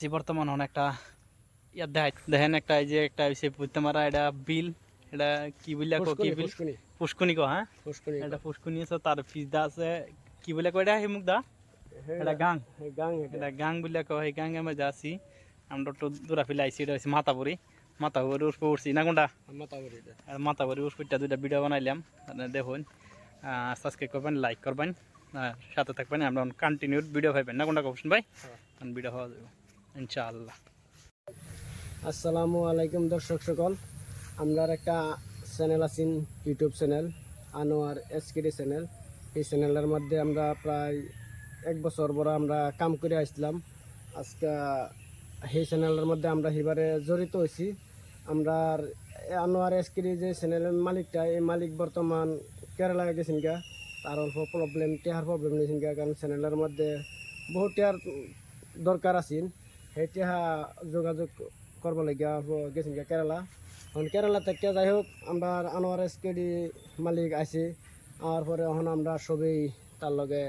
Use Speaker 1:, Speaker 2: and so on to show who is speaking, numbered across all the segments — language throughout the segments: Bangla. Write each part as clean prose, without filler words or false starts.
Speaker 1: যে বর্তমান অনেকটা ইয়ার দেখেন একটা এই যে একটা হইছে পুইতামারা এটা বিল এটা কি বলে কো কি বিল পুষ্কুনি কো হ্যাঁ এটা পুষ্কুনি আছে তার ফিজদা আছে কি বলে কো এটা হিমুক দা এটা গাং এটা গাং বলে কো এই গাঙ্গে মধ্যে আছি আমরা তো দূরা ফিলে আইছি এটা হইছে মাতাবুরি উঠে উঠছি না কোনটা মাতাবুরি উঠটা দুইটা ভিডিও বানাইলাম দেখুন সাবস্ক্রাইব করবেন লাইক করবেন সাথে থাকবেন আমরা কন্টিনিউ ভিডিও পাইবেন না কোনটা কোশ্চেন ভাই ভিডিও হওয়া যাবে ইনশাআল্লাহ।
Speaker 2: আসসালামু আলাইকুম দর্শক সকল, আমরা একটা চ্যানেল আছি YouTube channel Anwar SKD channel. এই চ্যানেলের মধ্যে আমরা প্রায় 1 বছর বড় আমরা কাম করে আসলাম। আজকে এই চ্যানেলের মধ্যে আমরা এবারে জড়িত হয়েছি। আমরা আনোয়ার এসকেডি যে চ্যানেলের মালিকটা, এই মালিক বর্তমান কেরালা গেছেন গা, তার অল্প টেহার প্রবলেম নিয়েছেন গা, কারণ চ্যানেলের মধ্যে বহু টেহার দরকার আছেন। সেই টেহা যোগাযোগ করবো লাগিয়া গেছেন গা কেরালা। এখন কেরালা থেকে যাই হোক আমরা আনোয়ার এসকেডি মালিক আইসি, আর পরে এখন আমরা সবই তার লগে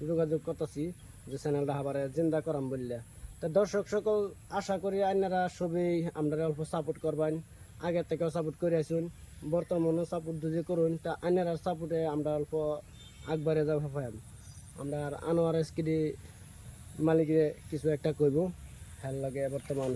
Speaker 2: যোগাযোগ করতেছি যে চ্যানেলটা আবারে জিন্দা করাম বললে। তো দর্শক সকল আশা করি আপনারা সবই আমরা অল্প সাপোর্ট করবেন, আগের থেকেও সাপোর্ট করে আসুন, বর্তমানেও সাপোর্ট যদি করুন তা আপনারা সাপোর্টে আমরা অল্প আগবাড়ে যাব পাইম। আমরা আনোয়ার এসকেডি মালিকে কিছু একটা কইব, হ্যাঁ লাগে বর্তমান